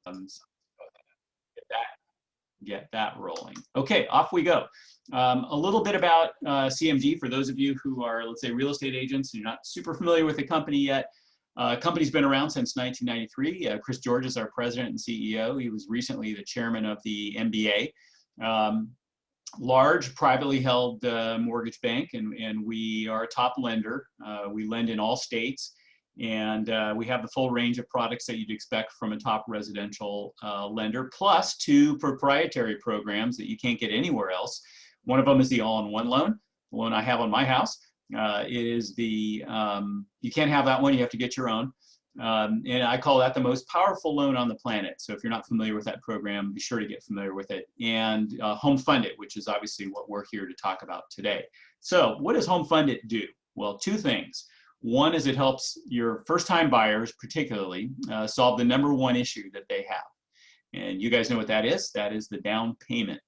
So get that rolling. Okay, off we go. A little bit about CMG for those of you who are, let's say, real estate agents and you're not super familiar with the company yet. Company's been around since 1993. Chris George is our president and CEO. He was recently the chairman of the MBA. Large privately held mortgage bank, and we are a top lender. We lend in all states, and we have the full range of products that you'd expect from a top residential lender, plus 2 proprietary programs that you can't get anywhere else. One of them is the all-in-one loan, the loan I have on my house. Is the, you can't have that one, you have to get your own. And I call that the most powerful loan on the planet. So if you're not familiar with that program, be sure to get familiar with it. And HomeFundIt, which is obviously what we're here to talk about today. So what does HomeFundIt do? Well, 2 things. One is it helps your first-time buyers particularly solve the #1 issue that they have. And you guys know what that is. That is the down payment.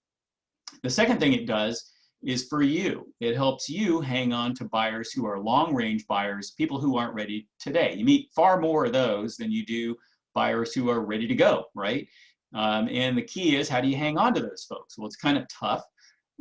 The second thing it does is for you. It helps you hang on to buyers who are long-range buyers, people who aren't ready today. You meet far more of those than you do buyers who are ready to go, right? And the key is, how do you hang on to those folks? Well, it's kind of tough.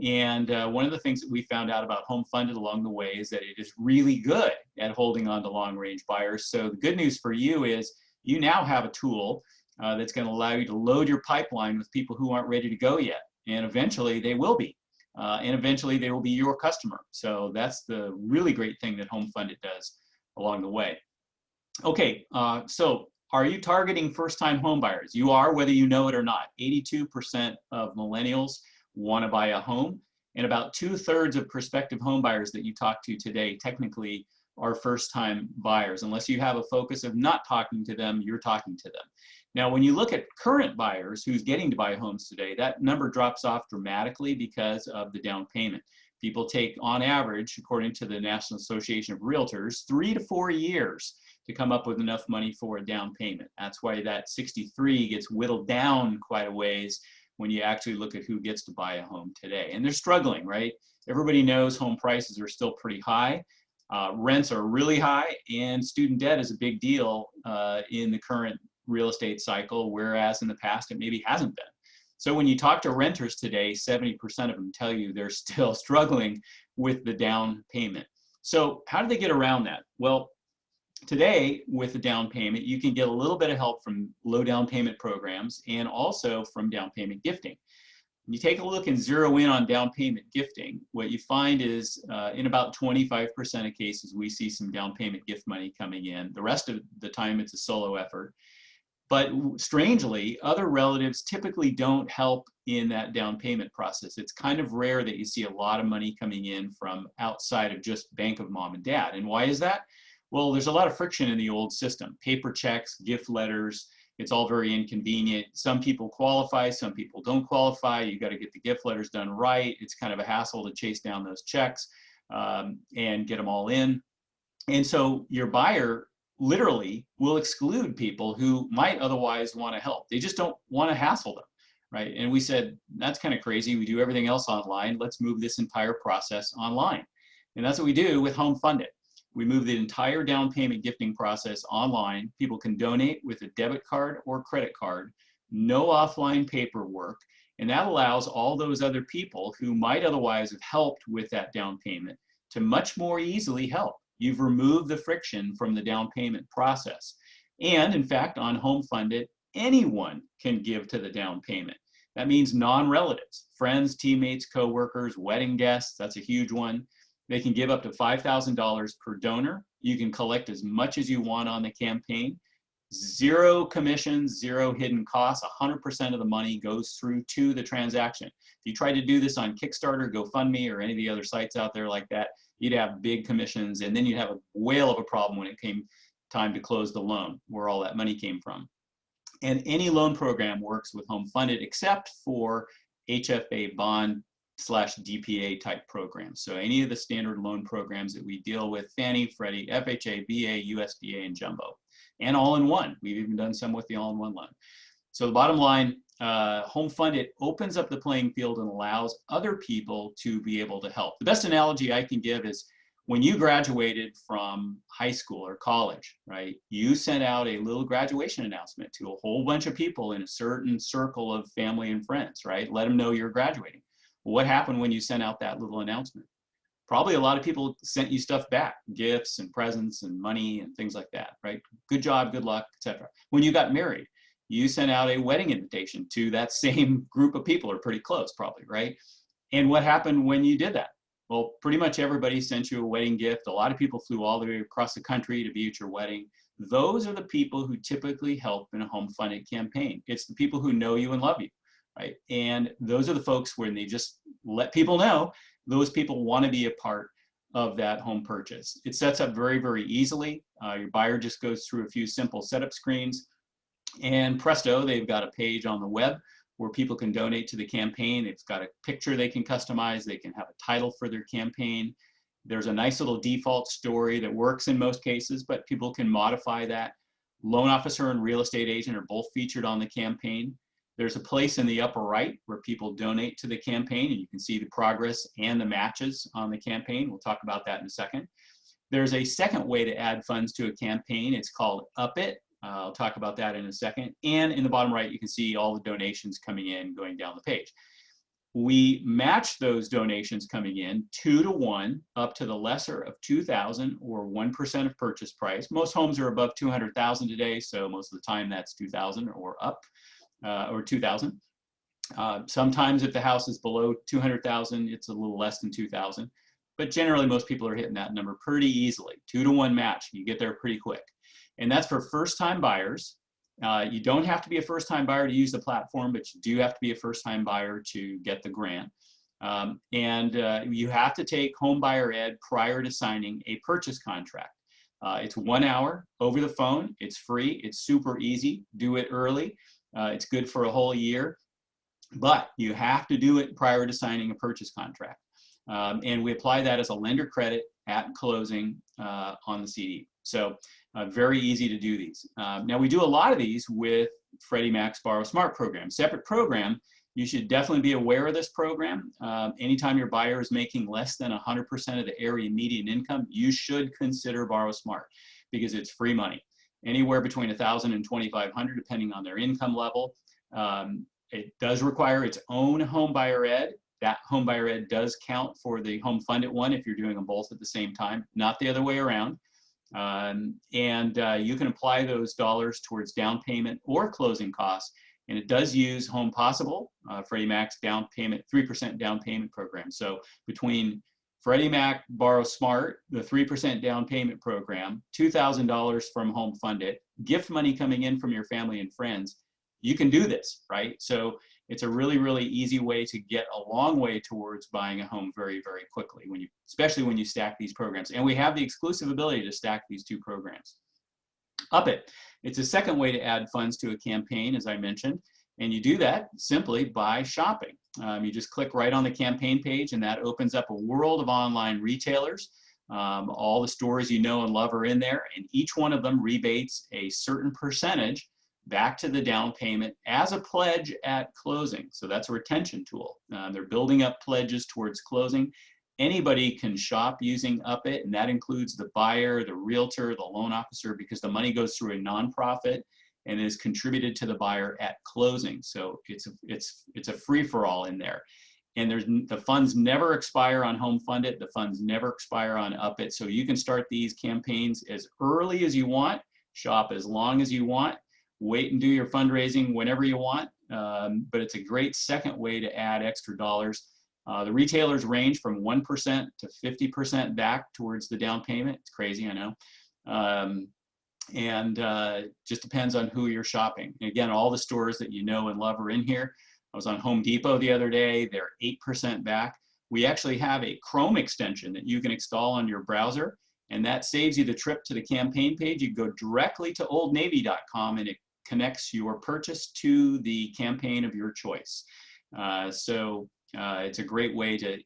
And one of the things that we found out about HomeFundIt along the way is that it is really good at holding on to long-range buyers. So the good news for you is you now have a tool that's going to allow you to load your pipeline with people who aren't ready to go yet. And eventually they will be. And eventually they will be your customer. So that's the really great thing that HomeFundIt does along the way. Okay, so are you targeting first-time home buyers? You are, whether you know it or not. 82% of millennials want to buy a home, and about 2/3 of prospective home buyers that you talk to today technically are first-time buyers. Unless you have a focus of not talking to them, you're talking to them. Now, when you look at current buyers who's getting to buy homes today, that number drops off dramatically because of the down payment. People take, on average, according to the National Association of Realtors, 3 to 4 years to come up with enough money for a down payment. That's why that 63 gets whittled down quite a ways when you actually look at who gets to buy a home today. And they're struggling, right? Everybody knows home prices are still pretty high. Rents are really high, and student debt is a big deal in the current real estate cycle, whereas in the past it maybe hasn't been. So when you talk to renters today, 70% of them tell you they're still struggling with the down payment. So how do they get around that? Well, today with the down payment, you can get a little bit of help from low down payment programs and also from down payment gifting. When you take a look and zero in on down payment gifting, what you find is in about 25% of cases, we see some down payment gift money coming in. The rest of the time, it's a solo effort. But strangely, other relatives typically don't help in that down payment process. It's kind of rare that you see a lot of money coming in from outside of just bank of mom and dad. And why is that? Well, there's a lot of friction in the old system. Paper checks, gift letters, it's all very inconvenient. Some people qualify, some people don't qualify. You got to get the gift letters done right. It's kind of a hassle to chase down those checks and get them all in. And so your buyer literally will exclude people who might otherwise want to help. They just don't want to hassle them, right? And we said, that's kind of crazy. We do everything else online. Let's move this entire process online. And that's what we do with HomeFundIt. We move the entire down payment gifting process online. People can donate with a debit card or credit card, no offline paperwork, and that allows all those other people who might otherwise have helped with that down payment to much more easily help. You've removed the friction from the down payment process. And in fact, on HomeFundIt, anyone can give to the down payment. That means non-relatives, friends, teammates, coworkers, wedding guests. That's a huge one. They can give up to $5,000 per donor. You can collect as much as you want on the campaign. Zero commissions, zero hidden costs. 100% of the money goes through to the transaction. If you try to do this on Kickstarter, GoFundMe, or any of the other sites out there like that, you'd have big commissions, and then you'd have a whale of a problem when it came time to close the loan, where all that money came from. And any loan program works with HomeFundIt except for HFA bond / DPA type programs. So any of the standard loan programs that we deal with, Fannie, Freddie, FHA, VA, USDA, and Jumbo. And all-in-one. We've even done some with the all-in-one loan. So the bottom line, HomeFundIt opens up the playing field and allows other people to be able to help. The best analogy I can give is When you graduated from high school or college, right, you sent out a little graduation announcement to a whole bunch of people in a certain circle of family and friends, right? Let them know you're graduating. Well, what happened when you sent out that little announcement? Probably a lot of people sent you stuff back, gifts and presents and money and things like that, right? Good job, good luck, etc. When you got married, you sent out a wedding invitation to that same group of people, or pretty close probably, right? And what happened when you did that? Well, pretty much everybody sent you a wedding gift. A lot of people flew all the way across the country to be at your wedding. Those are the people who typically help in a HomeFundIt campaign. It's the people who know you and love you, right? And those are the folks when they just let people know, those people want to be a part of that home purchase. It sets up very, very easily. Your buyer just goes through a few simple setup screens, and presto, they've got a page on the web where people can donate to the campaign. It's got a picture they can customize. They can have a title for their campaign. There's a nice little default story that works in most cases, but people can modify that. Loan officer and real estate agent are both featured on the campaign. There's a place in the upper right where people donate to the campaign, and you can see the progress and the matches on the campaign. We'll talk about that in a second. There's a second way to add funds to a campaign. It's called UpIt. I'll talk about that in a second. And in the bottom right, you can see all the donations coming in, going down the page. We match those donations coming in 2 to 1 up to the lesser of $2,000 or 1% of purchase price. Most homes are above $200,000 today, so most of the time that's $2,000 or up, or $2,000. Sometimes if the house is below $200,000, it's a little less than $2,000. But generally, most people are hitting that number pretty easily. 2 to 1 match, you get there pretty quick. And that's for first-time buyers. You don't have to be a first-time buyer to use the platform, but you do have to be a first-time buyer to get the grant. You have to take Home Buyer Ed prior to signing a purchase contract. It's 1 hour over the phone. It's free. It's super easy. Do it early. It's good for a whole year. But you have to do it prior to signing a purchase contract. And we apply that as a lender credit at closing on the CD. So very easy to do these. Now we do a lot of these with Freddie Mac's Borrow Smart program. Separate program. You should definitely be aware of this program. Anytime your buyer is making less than 100% of the area median income, you should consider Borrow Smart because it's free money. Anywhere between $1,000 and $2,500, depending on their income level. It does require its own Home Buyer Ed. That Home Buyer Ed does count for the HomeFundIt one if you're doing them both at the same time, not the other way around. You can apply those dollars towards down payment or closing costs. And it does use Home Possible, Freddie Mac's down payment, 3% down payment program. So between Freddie Mac Borrow Smart, the 3% down payment program, $2,000 from HomeFundIt, gift money coming in from your family and friends, you can do this, right? So it's a really, really easy way to get a long way towards buying a home very, very quickly, especially when you stack these programs. And we have the exclusive ability to stack these two programs. UpIt. It's a second way to add funds to a campaign, as I mentioned, and you do that simply by shopping. You just click right on the campaign page, and that opens up a world of online retailers. All the stores you know and love are in there, and each one of them rebates a certain percentage back to the down payment as a pledge at closing. So that's a retention tool. They're building up pledges towards closing. Anybody can shop using UpIt, and that includes the buyer, the realtor, the loan officer, because the money goes through a nonprofit and is contributed to the buyer at closing. So it's a free-for-all in there. And the funds never expire on HomeFundIt. The funds never expire on UpIt. So you can start these campaigns as early as you want, shop as long as you want, wait and do your fundraising whenever you want. But it's a great second way to add extra dollars. The retailers range from 1% to 50% back towards the down payment. It's crazy, I know. Just depends on who you're shopping. And again, all the stores that you know and love are in here. I was on Home Depot the other day. They're 8% back. We actually have a Chrome extension that you can install on your browser, and that saves you the trip to the campaign page. You go directly to oldnavy.com, and it connects your purchase to the campaign of your choice. It's a great way to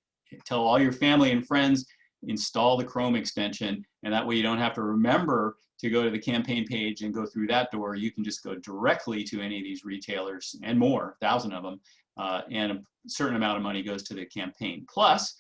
tell all your family and friends, install the Chrome extension, and that way you don't have to remember to go to the campaign page and go through that door. You can just go directly to any of these retailers and more, 1,000 of them, and a certain amount of money goes to the campaign. Plus,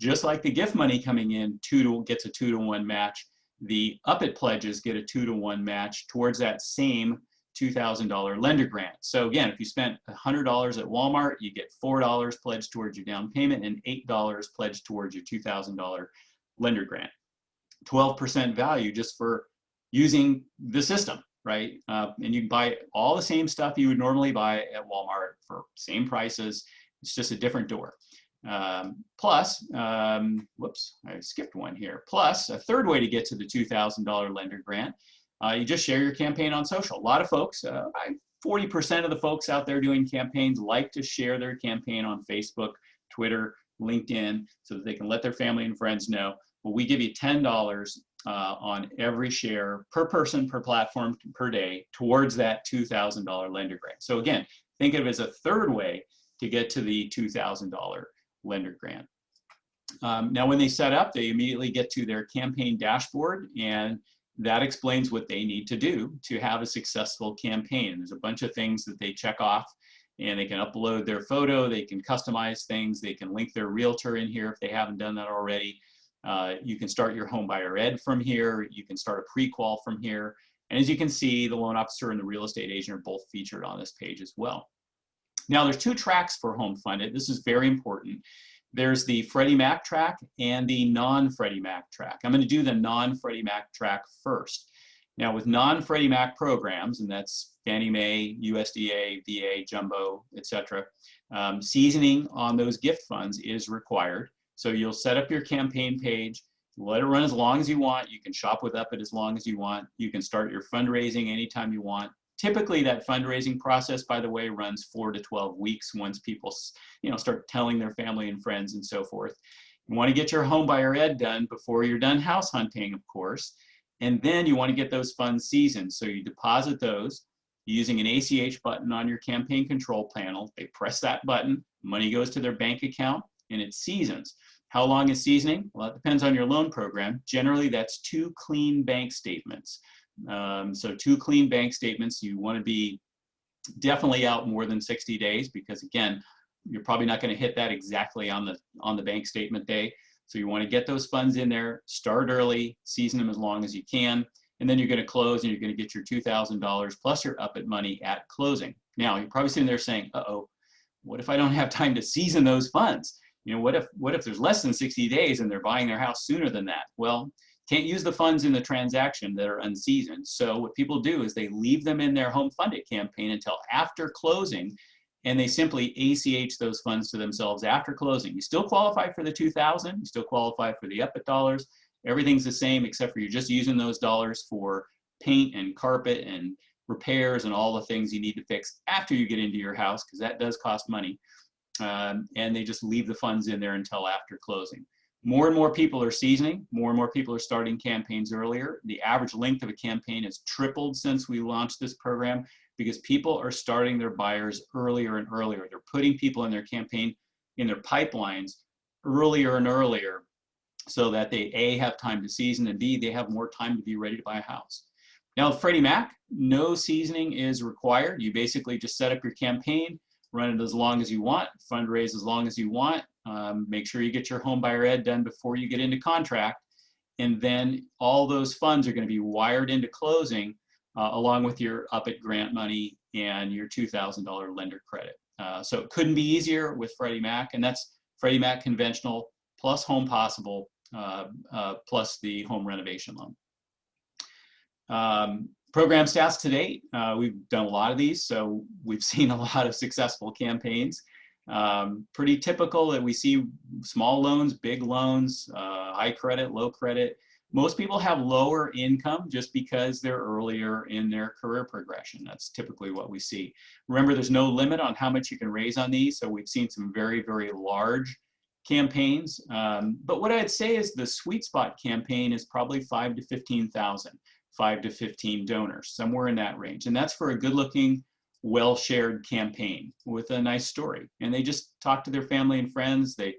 Just like the gift money coming in gets a 2-to-1 match, the Up-It pledges get a 2-to-1 match towards that same $2,000 lender grant. So again, if you spent $100 at Walmart, you get $4 pledged towards your down payment and $8 pledged towards your $2,000 lender grant. 12% value just for using the system, right? And you can buy all the same stuff you would normally buy at Walmart for same prices. It's just a different door. Plus, whoops, I skipped one here. Plus, a third way to get to the $2,000 lender grant, you just share your campaign on social. A lot of folks, 40% of the folks out there doing campaigns like to share their campaign on Facebook, Twitter, LinkedIn, so that they can let their family and friends know. Well, we give you $10 on every share per person, per platform, per day towards that $2,000 lender grant. So again, think of it as a third way to get to the $2,000 lender grant. Now, when they set up, they immediately get to their campaign dashboard, and that explains what they need to do to have a successful campaign. There's a bunch of things that they check off, and they can upload their photo, they can customize things, they can link their realtor in here if they haven't done that already. You can start your home buyer ed from here. You can start a pre-qual from here. And as you can see, the loan officer and the real estate agent are both featured on this page as well. Now, there's two tracks for HomeFundIt. This is very important. There's the Freddie Mac track and the non-Freddie Mac track. I'm going to do the non-Freddie Mac track first. Now, with non-Freddie Mac programs, and that's Fannie Mae, USDA, VA, Jumbo, etc., seasoning on those gift funds is required. So you'll set up your campaign page, let it run as long as you want. You can shop with Up-It as long as you want. You can start your fundraising anytime you want. Typically, that fundraising process, by the way, runs 4 to 12 weeks once people, start telling their family and friends and so forth. You want to get your home buyer ed done before you're done house hunting, of course. And then you want to get those funds seasoned. So you deposit those using an ACH button on your campaign control panel. They press that button, money goes to their bank account, and it seasons. How long is seasoning? Well, it depends on your loan program. Generally, that's 2 clean bank statements. So 2 clean bank statements. You want to be definitely out more than 60 days because, again, you're probably not going to hit that exactly on the bank statement day. So you want to get those funds in there, start early, season them as long as you can, and then you're going to close and you're going to get your $2,000 plus your Up-It money at closing. Now, you're probably sitting there saying, uh-oh, what if I don't have time to season those funds? What if there's less than 60 days and they're buying their house sooner than that? Well, can't use the funds in the transaction that are unseasoned. So what people do is they leave them in their HomeFundIt campaign until after closing, and they simply ACH those funds to themselves after closing. You still qualify for the $2,000, you still qualify for the Up-It dollars. Everything's the same except for you're just using those dollars for paint and carpet and repairs and all the things you need to fix after you get into your house, because that does cost money. And they just leave the funds in there until after closing. More and more people are seasoning. More and more people are starting campaigns earlier. The average length of a campaign has tripled since we launched this program because people are starting their buyers earlier and earlier. They're putting people in their campaign, in their pipelines earlier and earlier so that they, A, have time to season, and B, they have more time to be ready to buy a house. Now, with Freddie Mac, no seasoning is required. You basically just set up your campaign, run it as long as you want, fundraise as long as you want, make sure you get your home buyer ed done before you get into contract, and then all those funds are going to be wired into closing along with your Up-It grant money and your $2,000 lender credit. So it couldn't be easier with Freddie Mac, and that's Freddie Mac conventional plus Home Possible plus the home renovation loan. Program stats to date, we've done a lot of these, so we've seen a lot of successful campaigns. Pretty typical that we see small loans, big loans, high credit, low credit. Most people have lower income just because they're earlier in their career progression. That's typically what we see. Remember, there's no limit on how much you can raise on these, so we've seen some very, very large campaigns. But what I'd say is the sweet spot campaign is probably 5 to 15,000. 5 to 15 donors, somewhere in that range. And that's for a good-looking, well-shared campaign with a nice story. And they just talk to their family and friends. They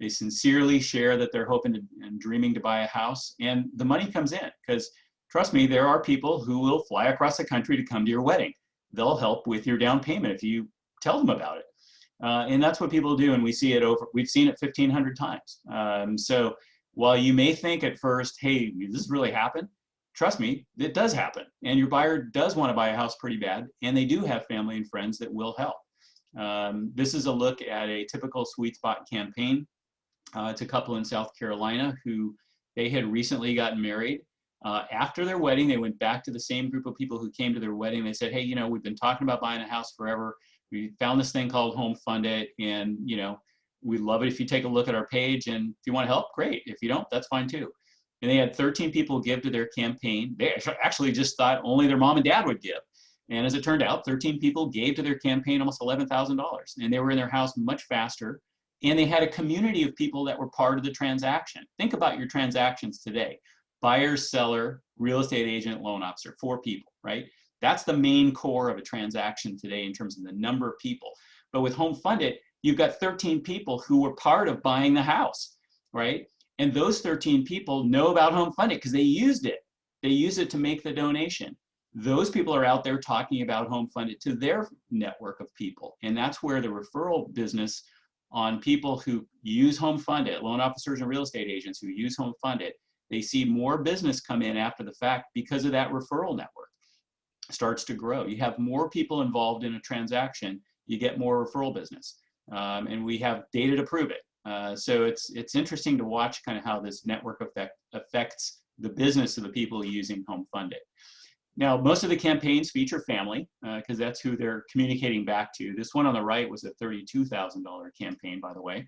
sincerely share that they're hoping to, and dreaming to buy a house. And the money comes in, because trust me, there are people who will fly across the country to come to your wedding. They'll help with your down payment if you tell them about it. And that's what people do, and we've seen it 1,500 times. So while you may think at first, hey, does this really happen? Trust me, it does happen. And your buyer does want to buy a house pretty bad, and they do have family and friends that will help. This is a look at a typical sweet spot campaign. It's a couple in South Carolina who they had recently gotten married. After their wedding, they went back to the same group of people who came to their wedding. They said, hey, you know, we've been talking about buying a house forever. We found this thing called HomeFundIt, and you know, we'd love it if you take a look at our page, and if you want to help, great. If you don't, that's fine too. And they had 13 people give to their campaign. They actually just thought only their mom and dad would give. And as it turned out, 13 people gave to their campaign almost $11,000, and they were in their house much faster. And they had a community of people that were part of the transaction. Think about your transactions today. Buyer, seller, real estate agent, loan officer, 4 people, right? That's the main core of a transaction today in terms of the number of people. But with HomeFundIt, you've got 13 people who were part of buying the house, right? And those 13 people know about HomeFundIt because they used it. They used it to make the donation. Those people are out there talking about HomeFundIt to their network of people. And that's where the referral business on people who use HomeFundIt, loan officers and real estate agents who use HomeFundIt, they see more business come in after the fact because of that referral network. Starts to grow. You have more people involved in a transaction, you get more referral business. And we have data to prove it. So it's interesting to watch kind of how this network effect affects the business of the people using HomeFundIt. Now, most of the campaigns feature family because that's who they're communicating back to. This one on the right was a $32,000 campaign, by the way.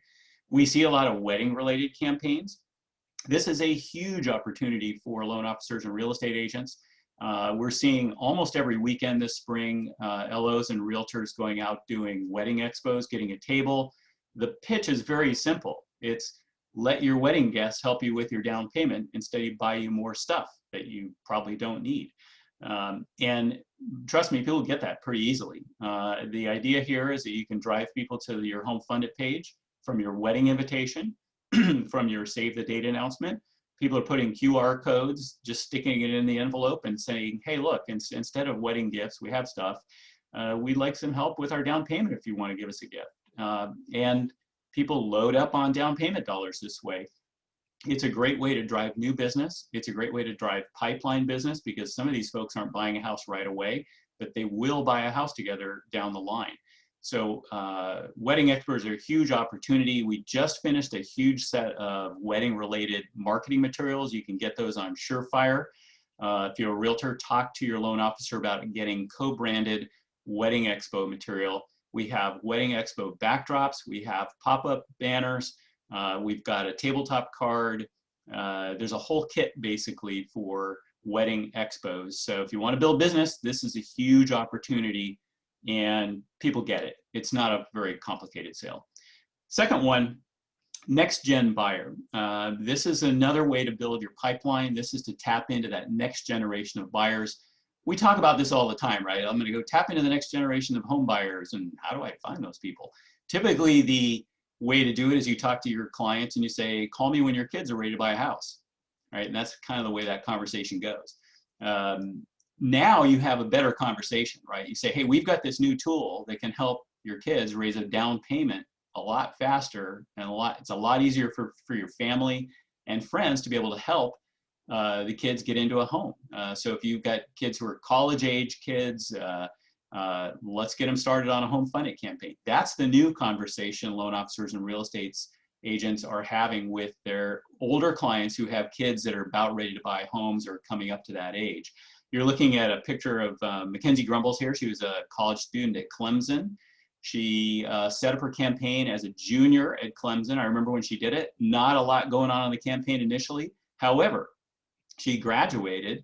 We see a lot of wedding-related campaigns. This is a huge opportunity for loan officers and real estate agents. We're seeing almost every weekend this spring, LOs and realtors going out doing wedding expos, getting a table. The pitch is very simple. It's let your wedding guests help you with your down payment instead of buy you more stuff that you probably don't need. And trust me, people get that pretty easily. The idea here is that you can drive people to your HomeFundIt page from your wedding invitation, from your save the date announcement. People are putting QR codes, just sticking it in the envelope and saying, hey, look, instead of wedding gifts, we have stuff. We'd like some help with our down payment if you want to give us a gift. And people load up on down payment dollars this way. It's a great way to drive new business. It's a great way to drive pipeline business because some of these folks aren't buying a house right away, but they will buy a house together down the line. So wedding experts are a huge opportunity. We just finished a huge set of wedding related marketing materials. You can get those on Surefire. If you're a realtor, talk to your loan officer about getting co-branded wedding expo material. We have wedding expo backdrops. We have pop-up banners. We've got a tabletop card. There's a whole kit basically for wedding expos. So if you want to build business, this is a huge opportunity and people get it. It's not a very complicated sale. Second one, next gen buyer. This is another way to build your pipeline. This is to tap into that next generation of buyers. We talk about this all the time, right? I'm going to go tap into the next generation of home buyers, and how do I find those people? Typically, the way to do it is you talk to your clients and you say, call me when your kids are ready to buy a house, right? And that's kind of the way that conversation goes. Now you have a better conversation, right? You say, hey, we've got this new tool that can help your kids raise a down payment a lot faster and it's a lot easier for your family and friends to be able to help the kids get into a home. So if you've got kids who are college age kids, let's get them started on a HomeFundIt campaign. That's the new conversation loan officers and real estate agents are having with their older clients who have kids that are about ready to buy homes or coming up to that age. You're looking at a picture of Mackenzie Grumbles here. She was a college student at Clemson. She set up her campaign as a junior at Clemson. I remember when she did it, not a lot going on the campaign initially. However, she graduated.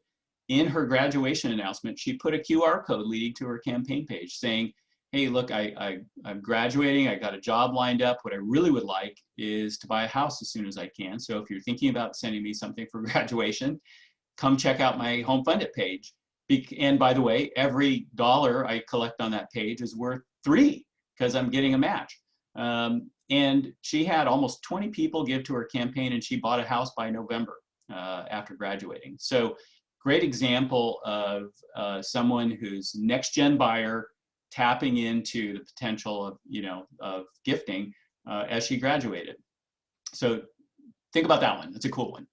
In her graduation announcement, she put a QR code leading to her campaign page saying, hey, look, I'm graduating. I got a job lined up. What I really would like is to buy a house as soon as I can. So if you're thinking about sending me something for graduation, come check out my HomeFundIt page. And by the way, every dollar I collect on that page is worth $3 because I'm getting a match. And she had almost 20 people give to her campaign, and she bought a house by November after graduating. So great example of someone who's next gen buyer tapping into the potential of, of gifting as she graduated. So think about that one. That's a cool one.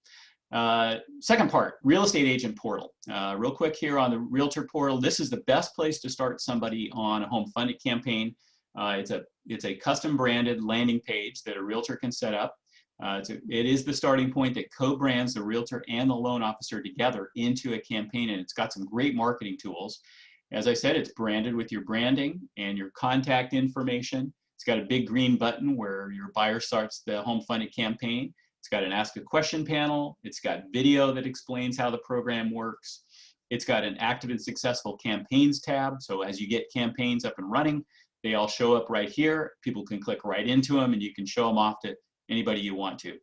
Second part, real estate agent portal. Real quick here on the Realtor portal, this is the best place to start somebody on a HomeFundIt campaign. It's a custom branded landing page that a realtor can set up. It is the starting point that co-brands the realtor and the loan officer together into a campaign, and it's got some great marketing tools. As I said, it's branded with your branding and your contact information. It's got a big green button where your buyer starts the HomeFundIt campaign. It's got an Ask a Question panel. It's got video that explains how the program works. It's got an active and successful campaigns tab. So as you get campaigns up and running, they all show up right here. People can click right into them and you can show them off to anybody you want to.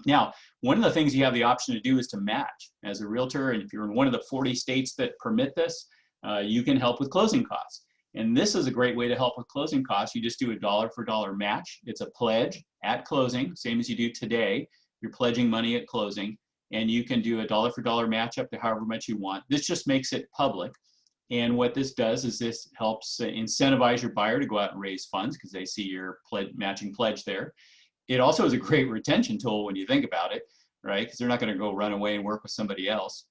Now, one of the things you have the option to do is to match as a realtor. And if you're in one of the 40 states that permit this, you can help with closing costs. And this is a great way to help with closing costs. You just do a dollar for dollar match. It's a pledge at closing, same as you do today. You're pledging money at closing, and you can do a dollar for dollar match up to however much you want. This just makes it public. And what this does is this helps incentivize your buyer to go out and raise funds because they see your matching pledge there. It also is a great retention tool when you think about it, right? Because they're not going to go run away and work with somebody else.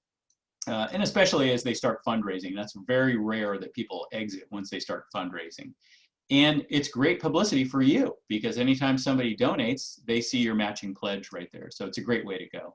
And especially as they start fundraising, that's very rare that people exit once they start fundraising. And it's great publicity for you because anytime somebody donates, they see your matching pledge right there. So it's a great way to go.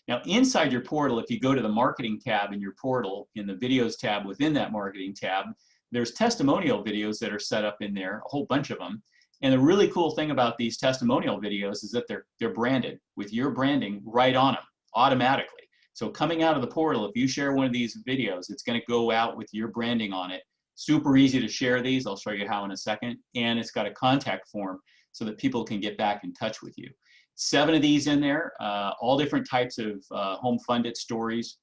Now, inside your portal, if you go to the marketing tab in your portal, in the videos tab within that marketing tab, there's testimonial videos that are set up in there, a whole bunch of them. And the really cool thing about these testimonial videos is that they're branded with your branding right on them automatically. So coming out of the portal, if you share one of these videos, it's going to go out with your branding on it. Super easy to share these. I'll show you how in a second. And it's got a contact form so that people can get back in touch with you. 7 of these in there, all different types of HomeFundIt stories,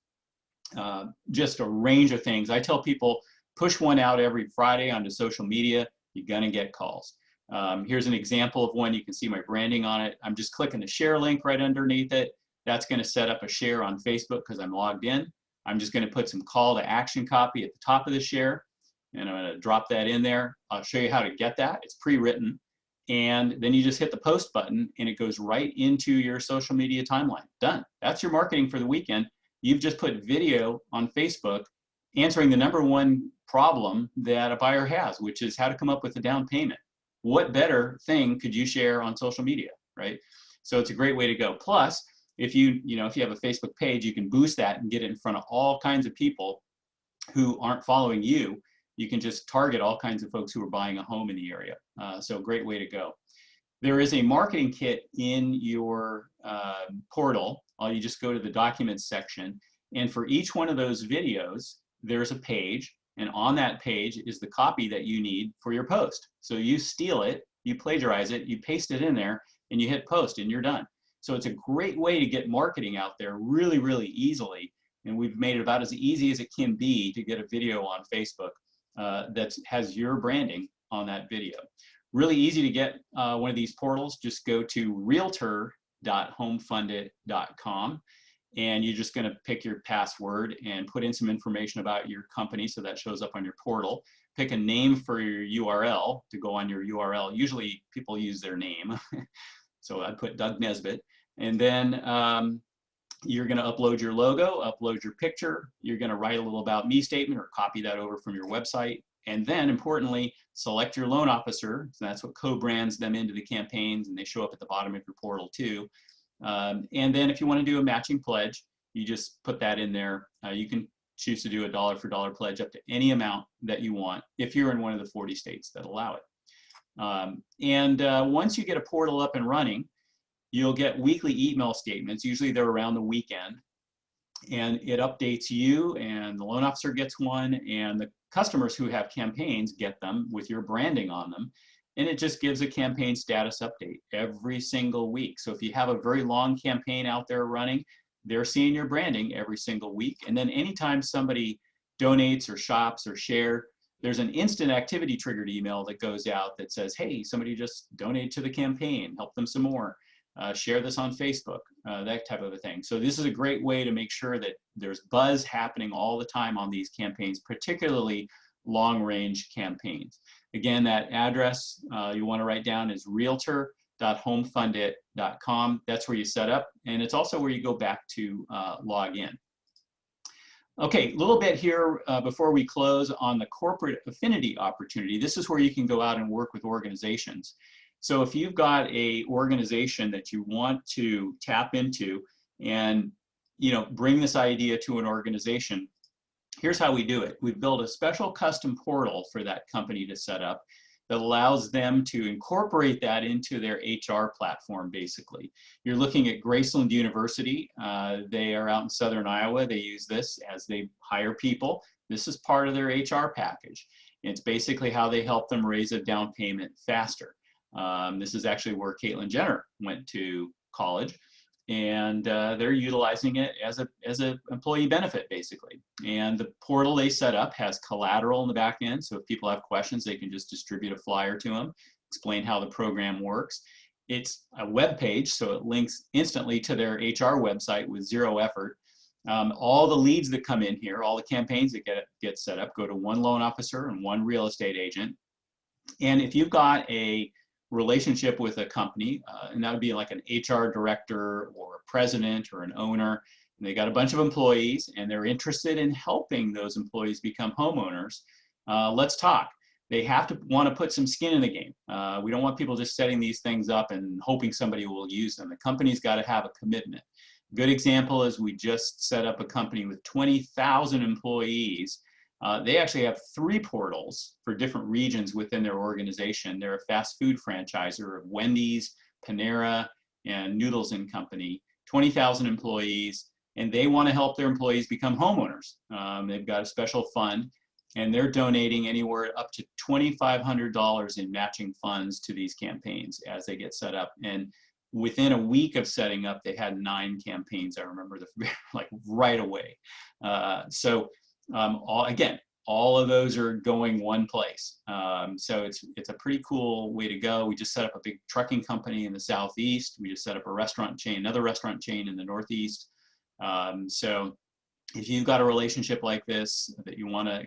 just a range of things. I tell people, push one out every Friday onto social media. You're going to get calls. Here's an example of one. You can see my branding on it. I'm just clicking the share link right underneath it. That's going to set up a share on Facebook because I'm logged in. I'm just going to put some call to action copy at the top of the share, and I'm going to drop that in there. I'll show you how to get that. It's pre-written. And then you just hit the post button and it goes right into your social media timeline. Done. That's your marketing for the weekend. You've just put video on Facebook answering the #1 problem that a buyer has, which is how to come up with a down payment. What better thing could you share on social media, right? So it's a great way to go. Plus, if you have a Facebook page, you can boost that and get it in front of all kinds of people who aren't following you. You can just target all kinds of folks who are buying a home in the area. So great way to go. There is a marketing kit in your portal. You just go to the documents section. And for each one of those videos, there's a page. And on that page is the copy that you need for your post. So you steal it, you plagiarize it, you paste it in there, and you hit post, and you're done. So it's a great way to get marketing out there really, really easily. And we've made it about as easy as it can be to get a video on Facebook that has your branding on that video. Really easy to get one of these portals. Just go to realtor.homefundit.com, and you're just going to pick your password and put in some information about your company so that shows up on your portal. Pick a name for your URL to go on your URL. Usually people use their name. So I put Doug Nesbitt. And then you're going to upload your logo, upload your picture. You're going to write a little about me statement or copy that over from your website. And then importantly, select your loan officer. So that's what co-brands them into the campaigns, and they show up at the bottom of your portal too. And then if you want to do a matching pledge, you just put that in there. You can choose to do a dollar for dollar pledge up to any amount that you want if you're in one of the 40 states that allow it. Once you get a portal up and running, you'll get weekly email statements. Usually they're around the weekend, and it updates you, and the loan officer gets one, and the customers who have campaigns get them with your branding on them. And it just gives a campaign status update every single week. So if you have a very long campaign out there running, they're seeing your branding every single week. And then anytime somebody donates or shops or share, there's an instant activity triggered email that goes out that says, hey, somebody just donated to the campaign, help them some more. Share this on Facebook, that type of a thing. So this is a great way to make sure that there's buzz happening all the time on these campaigns, particularly long-range campaigns. Again, that address you want to write down is realtor.homefundit.com. That's where you set up, and it's also where you go back to log in. Okay, a little bit here before we close on the corporate affinity opportunity. This is where you can go out and work with organizations. So if you've got a organization that you want to tap into and bring this idea to an organization, here's how we do it. We've built a special custom portal for that company to set up that allows them to incorporate that into their HR platform, basically. You're looking at Graceland University. They are out in southern Iowa. They use this as they hire people. This is part of their HR package. It's basically how they help them raise a down payment faster. This is actually where Caitlyn Jenner went to college, and they're utilizing it as a employee benefit, basically. And the portal they set up has collateral in the back end, so if people have questions, they can just distribute a flyer to them, explain how the program works. It's a web page, so it links instantly to their HR website with zero effort. All the leads that come in here, all the campaigns that get set up, go to one loan officer and one real estate agent. And if you've got a relationship with a company, and that would be like an HR director or a president or an owner, and they got a bunch of employees and they're interested in helping those employees become homeowners, let's talk. They have to want to put some skin in the game. We don't want people just setting these things up and hoping somebody will use them. The company's got to have a commitment. Good example is we just set up a company with 20,000 employees. They actually have 3 portals for different regions within their organization. They're a fast food franchisor of Wendy's, Panera, and Noodles & Company, 20,000 employees, and they want to help their employees become homeowners. They've got a special fund, and they're donating anywhere up to $2,500 in matching funds to these campaigns as they get set up. And within a week of setting up, they had 9 campaigns. I remember like right away. Again, all of those are going one place. So it's a pretty cool way to go. We just set up a big trucking company in the Southeast. We just set up a restaurant chain, another restaurant chain in the Northeast. So if you've got a relationship like this that you want to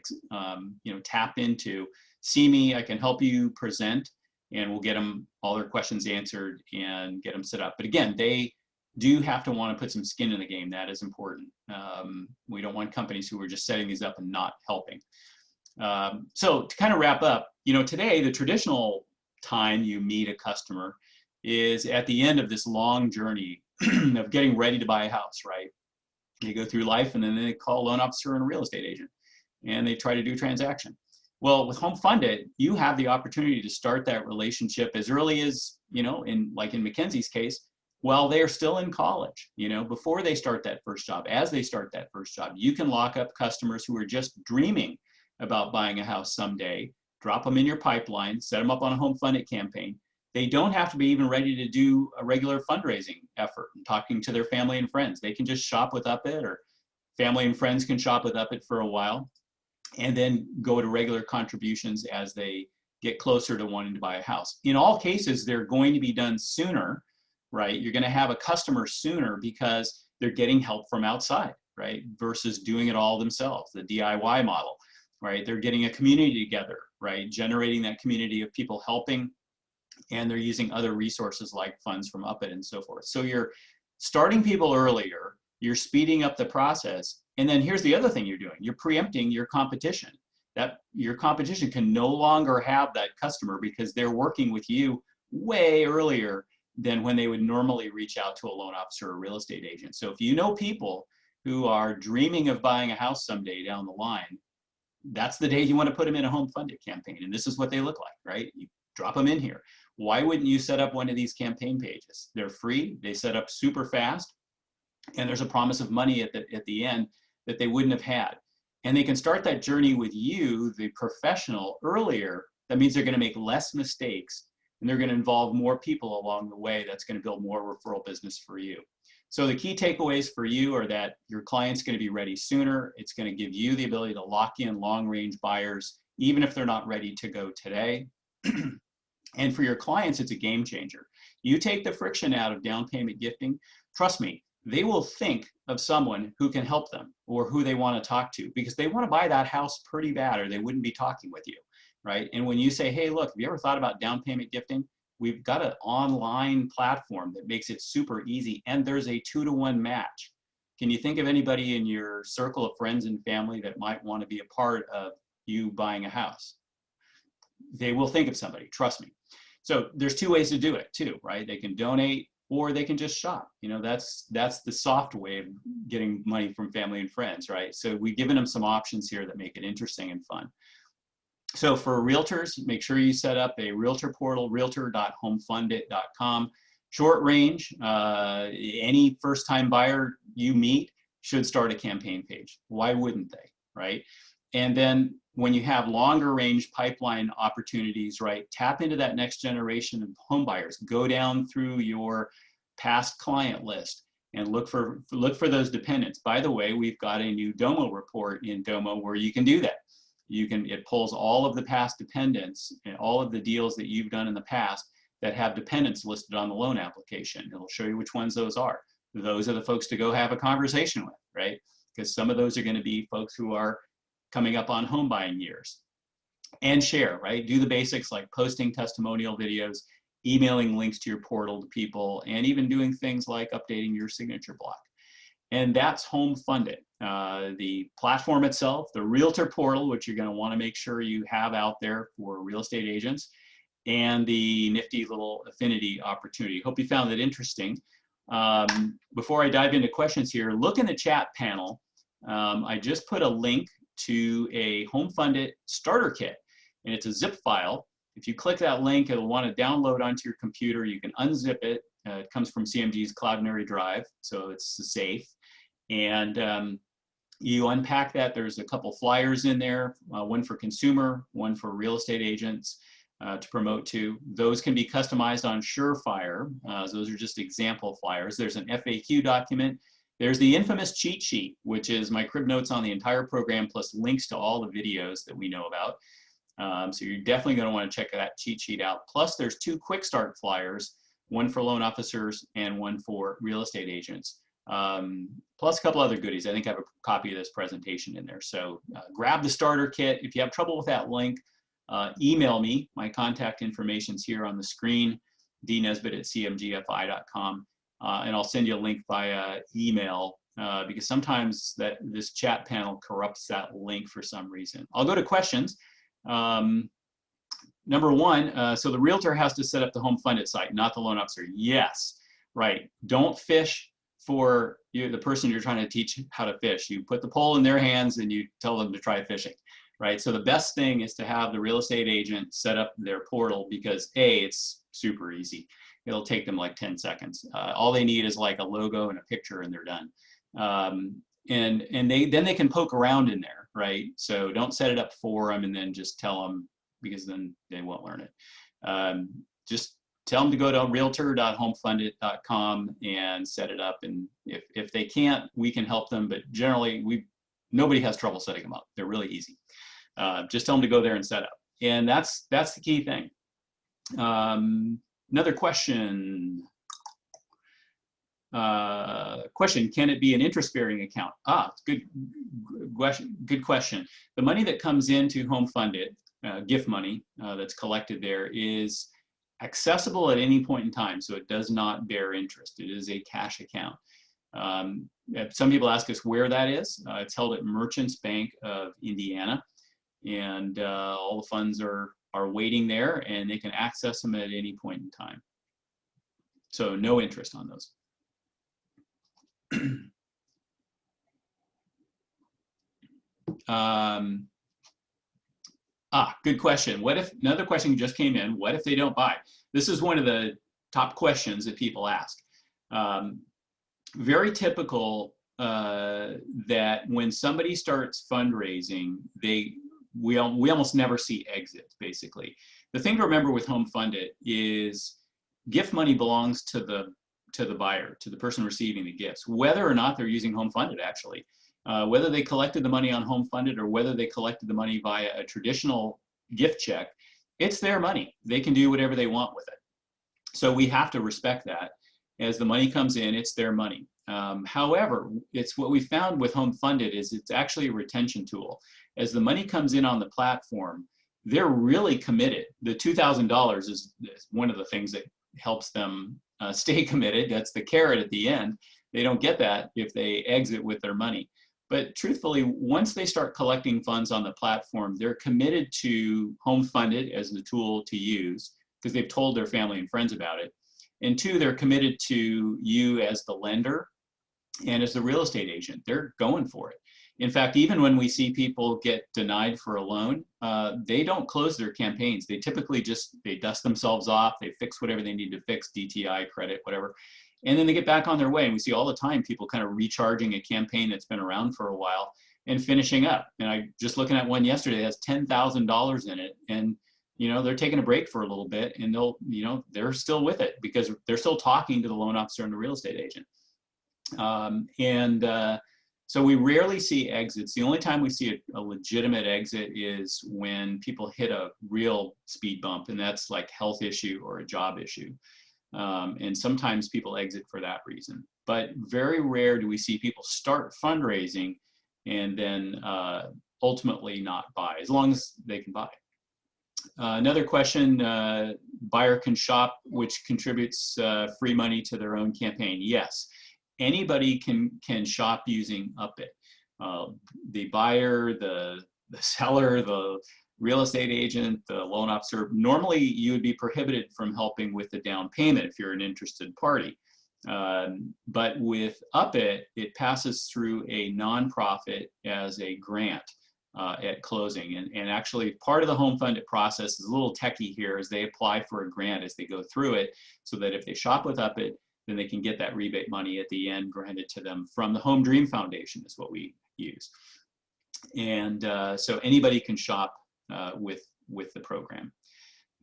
tap into, see me. I can help you present, and we'll get them all their questions answered and get them set up. But again, they do have to want to put some skin in the game. That is important. We don't want companies who are just setting these up and not helping. So to kind of wrap up, today, the traditional time you meet a customer is at the end of this long journey of getting ready to buy a house, right? They go through life and then they call a loan officer and a real estate agent and they try to do a transaction. Well, with HomeFundIt, you have the opportunity to start that relationship as early as, like in Mackenzie's case, while they're still in college, before they start that first job. As they start that first job, you can lock up customers who are just dreaming about buying a house someday, drop them in your pipeline, set them up on a HomeFundIt campaign. They don't have to be even ready to do a regular fundraising effort and talking to their family and friends. They can just shop with UpIt, or family and friends can shop with UpIt for a while, and then go to regular contributions as they get closer to wanting to buy a house. In all cases, they're going to be done sooner, right? You're going to have a customer sooner because they're getting help from outside, right? Versus doing it all themselves, the DIY model, right? They're getting a community together, right? Generating that community of people helping, and they're using other resources like funds from UpIt and so forth. So you're starting people earlier, you're speeding up the process, and then here's the other thing you're doing. You're preempting your competition. That your competition can no longer have that customer because they're working with you way earlier than when they would normally reach out to a loan officer or real estate agent. So if you know people who are dreaming of buying a house someday down the line, that's the day you want to put them in a HomeFundIt campaign. And this is what they look like, right? You drop them in here. Why wouldn't you set up one of these campaign pages? They're free, they set up super fast, and there's a promise of money at the end that they wouldn't have had. And they can start that journey with you, the professional, earlier. That means they're going to make less mistakes, and they're going to involve more people along the way. That's going to build more referral business for you. So the key takeaways for you are that your client's going to be ready sooner. It's going to give you the ability to lock in long-range buyers, even if they're not ready to go today. And for your clients, it's a game changer. You take the friction out of down payment gifting, trust me, they will think of someone who can help them, or who they want to talk to, because they want to buy that house pretty bad or they wouldn't be talking with you, right? And when you say, hey, look, have you ever thought about down payment gifting? We've got an online platform that makes it super easy, and there's a 2-to-1 match. Can you think of anybody in your circle of friends and family that might want to be a part of you buying a house? They will think of somebody, trust me. So there's 2 ways to do it too, right? They can donate or they can just shop. You know, that's the soft way of getting money from family and friends, right? So we've given them some options here that make it interesting and fun. So for realtors, make sure you set up a realtor portal, realtor.homefundit.com. Short range, any first-time buyer you meet should start a campaign page. Why wouldn't they, right? And then when you have longer range pipeline opportunities, right, tap into that next generation of home buyers. Go down through your past client list and look for those dependents. By the way, we've got a new Domo report in Domo where you can do that. It pulls all of the past dependents and all of the deals that you've done in the past that have dependents listed on the loan application. It'll show you which ones those are. Those are the folks to go have a conversation with, right? Because some of those are going to be folks who are coming up on home buying years. And share, right? Do the basics like posting testimonial videos, emailing links to your portal to people, and even doing things like updating your signature block. And that's HomeFundIt. The platform itself, the realtor portal, which you're going to want to make sure you have out there for real estate agents, and the nifty little affinity opportunity. Hope you found it interesting. Before I dive into questions here, look in the chat panel. I just put a link to a HomeFundIt starter kit, and it's a zip file. If you click that link, it'll want to download onto your computer. You can unzip it. It comes from CMG's Cloudinary Drive, so it's safe. And you unpack that. There's a couple flyers in there, one for consumer, one for real estate agents to promote to. Those can be customized on Surefire. Those are just example flyers. There's an FAQ document. There's the infamous cheat sheet, which is my crib notes on the entire program plus links to all the videos that we know about. So you're definitely going to want to check that cheat sheet out. Plus there's 2 quick start flyers, one for loan officers and one for real estate agents. Plus a couple other goodies. I think I have a copy of this presentation in there. So grab the starter kit. If you have trouble with that link, email me. My contact information's here on the screen, dnesbitt@cmgfi.com. And I'll send you a link via email because sometimes this chat panel corrupts that link for some reason. I'll go to questions. Number 1, so the realtor has to set up the HomeFundIt site, not the loan officer. Yes, right. Don't fish for the person you're trying to teach how to fish. You put the pole in their hands and you tell them to try fishing, right? So the best thing is to have the real estate agent set up their portal because A, it's super easy. It'll take them like 10 seconds. All they need is like a logo and a picture and they're done. And then they can poke around in there, right? So don't set it up for them and then just tell them, because then they won't learn it. Just tell them to go to realtor.homefundit.com and set it up. And if they can't, we can help them. But generally, nobody has trouble setting them up. They're really easy. Just tell them to go there and set up. And that's the key thing. Another question. Can it be an interest-bearing account? Good question. The money that comes into HomeFundIt, gift money that's collected there, is accessible at any point in time, so it does not bear interest. It is a cash account. Some people ask us where that is. It's held at Merchants Bank of Indiana, and all the funds are waiting there, and they can access them at any point in time. So no interest on those. Good question. What if, another question just came in, what if they don't buy? This is one of the top questions that people ask. Very typical that when somebody starts fundraising, we almost never see exits, basically. The thing to remember with HomeFundIt is gift money belongs to the buyer, to the person receiving the gifts, whether or not they're using HomeFundIt, actually. Whether they collected the money on HomeFundIt or whether they collected the money via a traditional gift check, it's their money. They can do whatever they want with it. So we have to respect that. As the money comes in, it's their money. However, it's what we found with HomeFundIt is it's actually a retention tool. As the money comes in on the platform, they're really committed. The $2,000 is one of the things that helps them stay committed. That's the carrot at the end. They don't get that if they exit with their money. But truthfully, once they start collecting funds on the platform, they're committed to HomeFundIt as the tool to use because they've told their family and friends about it. And two, they're committed to you as the lender and as the real estate agent. They're going for it. In fact, even when we see people get denied for a loan, they don't close their campaigns. They typically they dust themselves off, they fix whatever they need to fix, DTI, credit, whatever, and then they get back on their way. And we see all the time people kind of recharging a campaign that's been around for a while and finishing up. And I just looking at one yesterday that has $10,000 in it, and they're taking a break for a little bit, and they're still with it because they're still talking to the loan officer and the real estate agent. So we rarely see exits. The only time we see a legitimate exit is when people hit a real speed bump, and that's like health issue or a job issue. And sometimes people exit for that reason. But very rare do we see people start fundraising and then ultimately not buy, as long as they can buy. Another question, buyer can shop, which contributes free money to their own campaign. Yes. Anybody can shop using HomeFundIt. The buyer, the seller, the real estate agent, the loan officer. Normally, you would be prohibited from helping with the down payment if you're an interested party. But with HomeFundIt, it passes through a nonprofit as a grant at closing. And actually, part of the HomeFundIt process is a little techie here as they apply for a grant as they go through it, so that if they shop with HomeFundIt, then they can get that rebate money at the end granted to them from the Home Dream Foundation is what we use. And so anybody can shop with the program.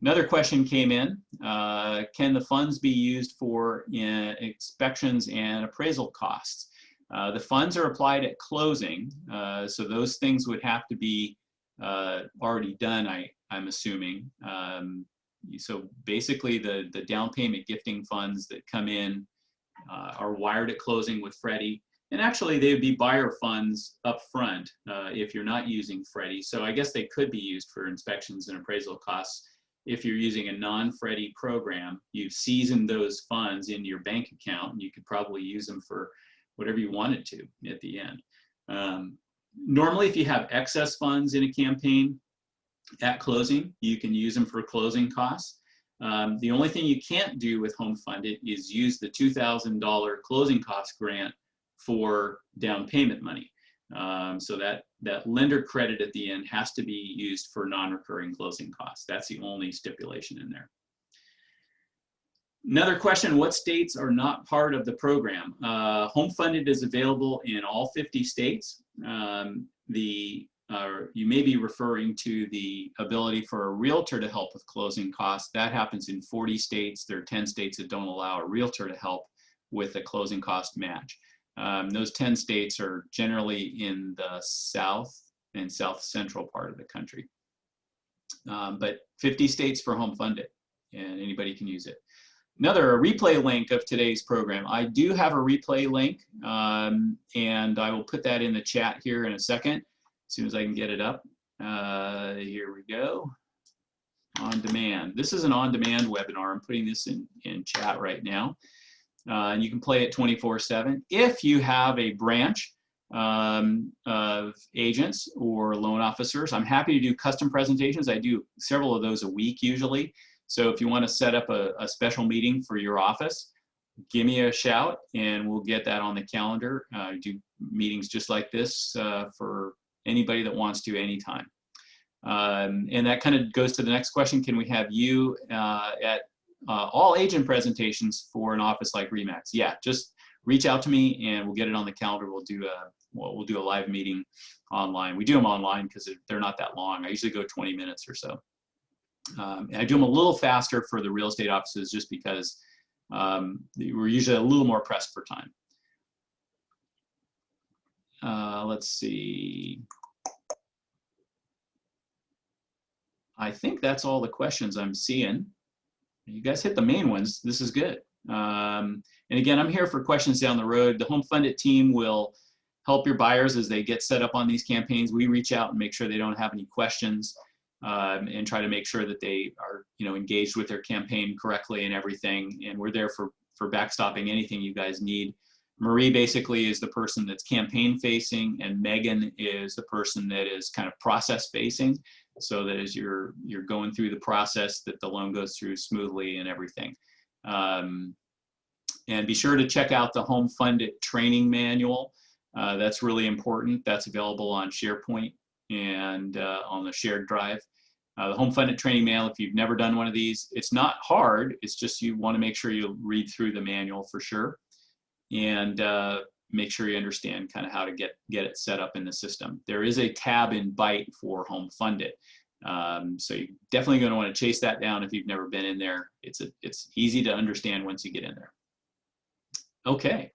Another question came in, can the funds be used for inspections and appraisal costs? The funds are applied at closing, so those things would have to be already done, I'm assuming. So basically the down payment gifting funds that come in are wired at closing with Freddie. And actually they would be buyer funds up front if you're not using Freddie. So I guess they could be used for inspections and appraisal costs. If you're using a non-Freddie program, you've seasoned those funds into your bank account, and you could probably use them for whatever you wanted to at the end. Normally, if you have excess funds in a campaign, at closing, you can use them for closing costs. The only thing you can't do with HomeFundIt is use the $2,000 closing cost grant for down payment money. So that lender credit at the end has to be used for non-recurring closing costs. That's the only stipulation in there. Another question, what states are not part of the program? HomeFundIt is available in all 50 states. You may be referring to the ability for a realtor to help with closing costs. That happens in 40 states. There are 10 states that don't allow a realtor to help with a closing cost match. Those 10 states are generally in the south and south central part of the country. But 50 states for HomeFundIt, and anybody can use it. A replay link of today's program. I do have a replay link, and I will put that in the chat here in a second, as soon as I can get it up. Here we go. On demand. This is an on-demand webinar. I'm putting this in chat right now. And you can play it 24/7. If you have a branch of agents or loan officers, I'm happy to do custom presentations. I do several of those a week usually. So if you want to set up a special meeting for your office, give me a shout and we'll get that on the calendar. Do meetings just like this for anybody that wants to anytime. And that kind of goes to the next question. Can we have you at all agent presentations for an office like RE/MAX? Yeah, just reach out to me and we'll get it on the calendar. We'll do a live meeting online. We do them online because they're not that long. I usually go 20 minutes or so. And I do them a little faster for the real estate offices just because we're usually a little more pressed for time. Let's see. I think that's all the questions I'm seeing. You guys hit the main ones. This is good. And again, I'm here for questions down the road. The HomeFundIt team will help your buyers as they get set up on these campaigns. We reach out and make sure they don't have any questions, and try to make sure that they are, engaged with their campaign correctly and everything. And we're there for backstopping anything you guys need. Marie basically is the person that's campaign facing, and Megan is the person that is kind of process facing, so that as you're going through the process, that the loan goes through smoothly and everything. And be sure to check out the HomeFundIt training manual. That's really important. That's available on SharePoint and on the shared drive. The HomeFundIt training manual, if you've never done one of these, it's not hard. It's just you want to make sure you read through the manual for sure, and make sure you understand kind of how to get it set up in the system. There is a tab in Byte for HomeFundIt. So you're definitely going to want to chase that down if you've never been in there. It's easy to understand once you get in there. Okay.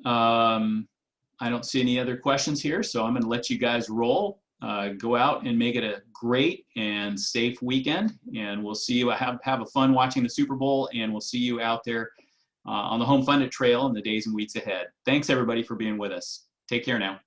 I don't see any other questions here, so I'm going to let you guys roll. Go out and make it a great and safe weekend, and we'll see you. Have a fun watching the Super Bowl, and we'll see you out there on the HomeFundIt trail in the days and weeks ahead. Thanks everybody for being with us. Take care now.